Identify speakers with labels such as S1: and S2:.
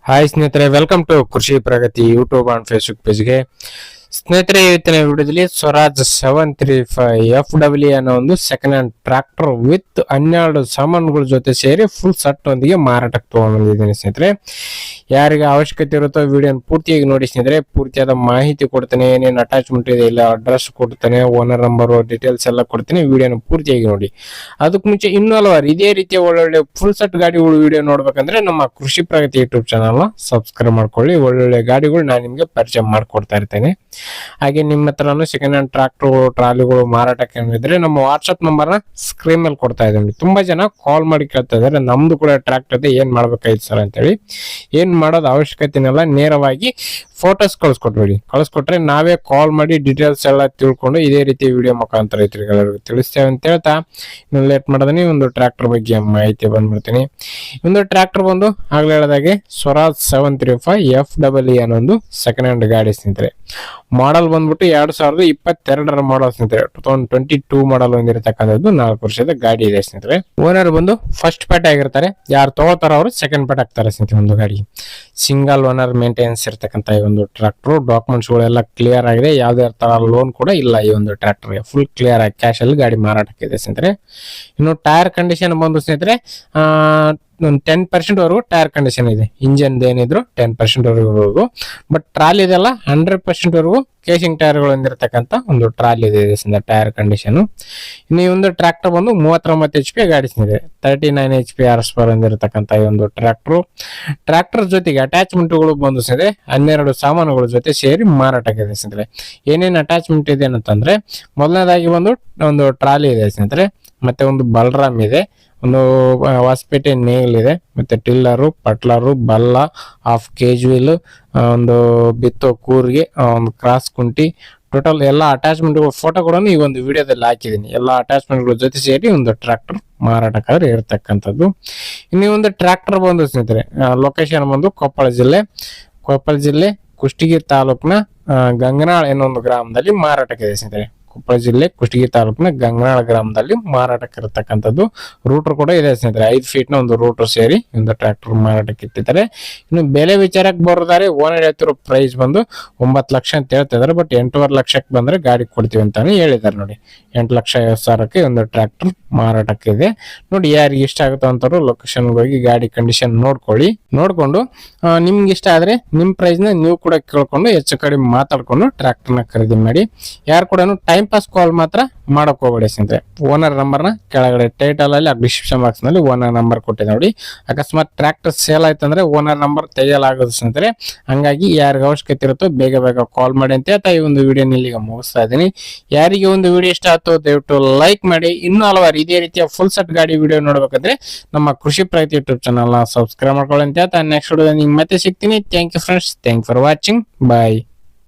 S1: Hi ಸ್ನೇಹಿತರೆ, welcome to ಕೃಷಿ Pragati YouTube and Facebook ಪೇಜ್ಗೆ. ಸ್ನೇಹಿತರೆ, ಇವತ್ತಿನ ವಿಡಿಯೋದಲ್ಲಿ ಸ್ವರಾಜ್ 735 FW ಅನ್ನೋ ಒಂದು ಸೆಕೆಂಡ್ ಹ್ಯಾಂಡ್ ಟ್ರಾಕ್ಟರ್ ವಿತ್ 12 ಸಾಮಾನುಗಳ ಜೊತೆ ಸೇರಿ ಫುಲ್ ಸೆಟ್ ಒಂದಿಗೆ ಮಾರಾಟಕ್ಕೆ ತಗೊಂಡ್ಬಂದಿದ್ದೀನಿ. ಸ್ನೇಹಿತರೆ, ಯಾರಿಗೆ ಅವಶ್ಯಕತೆ ಇರುತ್ತೋ ವಿಡಿಯೋನ ಪೂರ್ತಿಯಾಗಿ ನೋಡಿ. ಸ್ನೇಹಿತರೆ, ಪೂರ್ತಿಯಾದ ಮಾಹಿತಿ ಕೊಡ್ತೇನೆ, ಏನೇನು ಅಟ್ಯಾಚ್ಮೆಂಟ್ ಇದೆ, ಇಲ್ಲ ಅಡ್ರೆಸ್ ಕೊಡ್ತೇನೆ, ಓನರ್ ನಂಬರ್ ಡೀಟೇಲ್ಸ್ ಎಲ್ಲ ಕೊಡ್ತೀನಿ. ವಿಡಿಯೋನ ಪೂರ್ತಿಯಾಗಿ ನೋಡಿ. ಅದಕ್ಕೆ ಮುಂಚೆ ಇನ್ನೂ ಹಲವಾರು ಇದೇ ರೀತಿಯ ಒಳ್ಳೊಳ್ಳೆ ಫುಲ್ ಸೆಟ್ ಗಾಡಿಗಳು ವಿಡಿಯೋ ನೋಡ್ಬೇಕಂದ್ರೆ ನಮ್ಮ Krishi Pragati YouTube channel subscribe ಮಾಡ್ಕೊಳ್ಳಿ. ಒಳ್ಳೊಳ್ಳೆ ಗಾಡಿಗಳು ನಾನು ನಿಮ್ಗೆ ಪರಿಚಯ ಮಾಡ್ಕೊಡ್ತಾ ಇರ್ತೇನೆ. ಹಾಗೆ ನಿಮ್ಮ ಹತ್ರನು ಸೆಕೆಂಡ್ ಹ್ಯಾಂಡ್ ಟ್ರಾಕ್ಟರ್ಗಳು, ಟ್ರಾಲಿಗಳು ಮಾರಾಟಕ್ಕೆ ಇದ್ರೆ ನಮ್ಮ ವಾಟ್ಸ್ಆಪ್ ನಂಬರ್ ನ ಸ್ಕ್ರೀನ್ ಮೇಲೆ ಕೊಡ್ತಾ ಇದ್ದೀನಿ. ತುಂಬಾ ಜನ ಕಾಲ್ ಮಾಡಿ ಕೇಳ್ತಾ ಇದಾರೆ, ನಮ್ದು ಕೂಡ ಟ್ರಾಕ್ಟರ್ ಇದೆ, ಏನ್ ಮಾಡ್ಬೇಕಾಯ್ತು ಸರ್ ಅಂತೇಳಿ. ಏನ್ ಮಾಡೋದು ಅವಶ್ಯಕತೆನೆಲ್ಲ ನೇರವಾಗಿ ಫೋಟೋಸ್ ಕಳಿಸ್ಕೊಟ್ರೆ ನಾವೇ ಕಾಲ್ ಮಾಡಿ ಡೀಟೇಲ್ಸ್ ಎಲ್ಲ ತಿಳ್ಕೊಂಡು ಇದೇ ರೀತಿ ವಿಡಿಯೋ ಮುಖಾಂತರ ರೈತರಿಗೆಲ್ಲರಿಗೂ ತಿಳಿಸ್ತೇವೆ ಅಂತ ಹೇಳ್ತಾ ಇನ್ನು ಲೇಟ್ ಮಾಡದನಿ ಒಂದು ಟ್ರಾಕ್ಟರ್ ಬಗ್ಗೆ ಮಾಹಿತಿ ಬಂದ್ಬಿಡ್ತೀನಿ. ಒಂದು ಟ್ರಾಕ್ಟರ್ ಬಂದು ಆಗ್ಲೇ ಹೇಳಿದಾಗೆ ಸ್ವರಾಜ್ 735 FW ಅನ್ನೋ ಒಂದು ಸೆಕೆಂಡ್ ಹ್ಯಾಂಡ್ ಗಾಡಿ ಸ್ನೇಹಿತರೆ. ಮಾಡಲ್ ಬಂದ್ಬಿಟ್ಟು 2022 ಮಾಡಲ್ ಸ್ನೇಹಿತರೆ. 2022 ಮಾಡಲ್ ಹೊಂದಿರತಕ್ಕಂಥದ್ದು, 4 ವರ್ಷದ ಗಾಡಿ ಇದೆ ಸ್ನೇಹಿತರೆ. ಓನರ್ ಬಂದು ಫಸ್ಟ್ ಪಾರ್ಟ್ ಆಗಿರ್ತಾರೆ, ಯಾರು ತಗೋತಾರ ಅವರು ಸೆಕೆಂಡ್ ಪಾರ್ಟ್ ಆಗ್ತಾರೆ ಸ್ನೇಹಿತರೆ. ಒಂದು ಗಾಡಿ ಸಿಂಗಲ್ ಓನರ್ ಮೇಂಟೆನೆನ್ಸ್ ಇರ್ತಕ್ಕಂಥ ಈ ಒಂದು ಟ್ರಾಕ್ಟರ್. ಡಾಕ್ಯುಮೆಂಟ್ಸ್ ಗಳೆಲ್ಲ ಕ್ಲಿಯರ್ ಆಗಿದೆ, ಯಾವುದೇ ತರ ಲೋನ್ ಕೂಡ ಇಲ್ಲ. ಈ ಒಂದು ಟ್ರಾಕ್ಟರ್ ಫುಲ್ ಕ್ಲಿಯರ್ ಆಗಿ ಕ್ಯಾಶ್ ಅಲ್ಲಿ ಗಾಡಿ ಮಾರಾಟಕ್ಕಿದೆ ಸ್ನೇಹಿತರೆ. ಇನ್ನು ಟೈರ್ ಕಂಡೀಷನ್ ಬಂದು ಸ್ನೇಹಿತರೆ 10% ವರೆಗೂ ಟೈರ್ ಕಂಡೀಷನ್ ಇದೆ. ಇಂಜನ್ ಏನಿದ್ರು 10% ವರೆಗೂ, ಬಟ್ ಟ್ರಾಲಿ ಇದೆಲ್ಲ 100% ವರೆಗೂ ಕೇಸಿಂಗ್ ಟೈರ್ ಗಳು ಹೊಂದಿರತಕ್ಕಂತ ಒಂದು ಟ್ರಾಲಿ ಇದೆ ಟೈರ್ ಕಂಡೀಷನ್. ಇನ್ನು ಈ ಒಂದು ಟ್ರಾಕ್ಟರ್ ಬಂದು 39 HP ಗಾಡಿ ಸ್ನೇಹಿತರೆ. 39 HP horsepower ಹೊಂದಿರತಕ್ಕಂತ ಈ ಒಂದು ಟ್ರಾಕ್ಟರ್ ಜೊತೆಗೆ ಅಟ್ಯಾಚ್ಮೆಂಟ್ ಗಳು ಬಂದು ಸ್ನೇಹಿತರೆ 12 ಸಾಮಾನುಗಳ ಜೊತೆ ಸೇರಿ ಮಾರಾಟಕ್ಕಿದೆ ಸ್ನೇಹಿತರೆ. ಏನೇನು ಅಟ್ಯಾಚ್ಮೆಂಟ್ ಇದೆ ಅಂತಂದ್ರೆ, ಮೊದಲನೇದಾಗಿ ಒಂದು ಟ್ರಾಲಿ ಇದೆ ಸ್ನೇಹಿತರೆ, ಮತ್ತೆ ಒಂದು ಬಲರಾಮ್ ಇದೆ, ಒಂದು ಹೊಸಪೇಟೆ ನೇಲ್ ಇದೆ, ಮತ್ತೆ ಟಿಲ್ಲರು, ಪಟ್ಲರು, ಬಲ್ಲ, ಹಾಫ್ ಕೇಜ್ ಒಂದು ಬಿತ್ತೋ ಕೂರ್ಗೆ, ಒಂದು ಕ್ರಾಸ್ ಕುಂಟಿ, ಟೋಟಲ್ ಎಲ್ಲ ಅಟ್ಯಾಚ್ಮೆಂಟ್ ಫೋಟೋಗಳನ್ನು ಈ ಒಂದು ವಿಡಿಯೋದಲ್ಲಿ ಹಾಕಿದ್ದೀನಿ. ಎಲ್ಲ ಅಟ್ಯಾಚ್ಮೆಂಟ್ಗಳ ಜೊತೆ ಸೇರಿ ಒಂದು ಟ್ರಾಕ್ಟರ್ ಮಾರಾಟಕ್ಕಾದ್ರೆ ಇರತಕ್ಕಂಥದ್ದು. ಇನ್ನು ಒಂದು ಟ್ರಾಕ್ಟರ್ ಬಂದು ಸ್ನೇಹಿತರೆ ಲೊಕೇಶನ್ ಬಂದು ಕೊಪ್ಪಳ ಜಿಲ್ಲೆ ಕುಷ್ಟಗಿ ತಾಲೂಕಿನ ಗಂಗನಾಳ್ ಏನೋ ಒಂದು ಗ್ರಾಮದಲ್ಲಿ ಮಾರಾಟಕ್ಕಿದೆ ಸ್ನೇಹಿತರೆ. ಕೊಪ್ಪಳ ಜಿಲ್ಲೆ ಕುಷ್ಟಗಿ ತಾಲೂಕಿನ ಗಂಗನಾಳ ಗ್ರಾಮದಲ್ಲಿ ಮಾರಾಟಕ್ಕೆ ಇರತಕ್ಕಂಥದ್ದು. ರೂಟರ್ ಕೂಡ ಇದೆ ಸ್ನೇಹಿತರೆ, 5 ಫೀಟ್ ನ ಒಂದು ರೂಟರ್ ಸೇರಿ ಒಂದು ಟ್ರಾಕ್ಟರ್ ಮಾರಾಟಕ್ಕೆ ಇಟ್ಟಿದ್ದಾರೆ. ಇನ್ನು ಬೆಲೆ ವಿಚಾರಕ್ಕೆ ಬರೋದಾರೆ, ಓನರ್ ಹೇಳ್ತಿರೋ ಪ್ರೈಸ್ ಬಂದು 9 ಲಕ್ಷ ಅಂತ ಹೇಳ್ತಿದ್ದಾರೆ, ಬಟ್ 8.5 ಲಕ್ಷಕ್ಕೆ ಬಂದ್ರೆ ಗಾಡಿ ಕೊಡ್ತೀವಿ ಅಂತಾನೆ ಹೇಳಿದ್ದಾರೆ. ನೋಡಿ, 8,50,000ಕ್ಕೆ ಒಂದು ಟ್ರಾಕ್ಟರ್ ಮಾರಾಟಕ್ಕೆ ಇದೆ. ನೋಡಿ, ಯಾರಿಗೆ ಇಷ್ಟ ಆಗುತ್ತೋ ಅಂತವ್ರು ಲೊಕೇಶನ್ ಹೋಗಿ ಗಾಡಿ ಕಂಡೀಷನ್ ನೋಡ್ಕೊಂಡು ನಿಮ್ಗೆ ಇಷ್ಟ ಆದ್ರೆ ನಿಮ್ ಪ್ರೈಸ್ ನ ನೀವು ಕೂಡ ಕೇಳ್ಕೊಂಡು ಹೆಚ್ಚು ಕಡಿಮೆ ಮಾತಾಡ್ಕೊಂಡು ಟ್ರಾಕ್ಟರ್ ನ ಖರೀದಿ ಮಾಡಿ. ಯಾರು ಕೂಡ ಟೈಮ್ ಪಾಸ್ ಕಾಲ್ ಮಾತ್ರ ಮಾಡಕ್ ಹೋಗ್ಬೇಡಿ ಸ್ನೇಹಿತರೆ. ಓನರ್ ನಂಬರ್ ನ ಕೆಳಗಡೆ ಟೈಟಲ್ ಅಲ್ಲಿ ಡಿಸ್ಕ್ರಿಪ್ಷನ್ ಬಾಕ್ಸ್ ನಲ್ಲಿ ಓನರ್ ನಂಬರ್ ಕೊಟ್ಟಿದೆ ನೋಡಿ. ಅಕಸ್ಮಾತ್ ಟ್ರಾಕ್ಟರ್ ಸೇಲ್ ಆಯ್ತಂದ್ರೆ ಓನರ್ ನಂಬರ್ ತೆಗೆಯಲಾಗೋದು ಸ್ನೇಹಿತರೆ. ಹಂಗಾಗಿ ಯಾರಿಗೆ ಅವಶ್ಯಕತೆ ಇರುತ್ತೋ ಬೇಗ ಕಾಲ್ ಮಾಡಿ ಅಂತ ಹೇಳ್ತಾ ಈ ಒಂದು ವಿಡಿಯೋ ಇಲ್ಲಿಗೆ ಮುಗಿಸ್ತಾ ಇದ್ದೀನಿ. ಯಾರಿಗೆ ಒಂದು ವಿಡಿಯೋ ಇಷ್ಟ ಆಯ್ತು ದಯವಿಟ್ಟು ಲೈಕ್ ಮಾಡಿ. ಇನ್ನೂ ಹಲವಾರು ಇದೇ ರೀತಿಯ ಫುಲ್ ಸೆಟ್ ಗಾಡಿ ವಿಡಿಯೋ ನೋಡ್ಬೇಕಂದ್ರೆ ನಮ್ಮ ಕೃಷಿ ಪ್ರಗತಿ ಯೂಟ್ಯೂಬ್ ಚಾನಲ್ ನ ಸಬ್ಸ್ಕ್ರೈಬ್ ಮಾಡ್ಕೊಳ್ಳಿ ಅಂತ ಹೇಳ್ತಾ ನೆಕ್ಸ್ಟ್ ವಿಡಿಯೋ ನಿಮ್ಗೆ ಮತ್ತೆ ಸಿಗ್ತೀನಿ. Thank you friends, thank for watching, bye.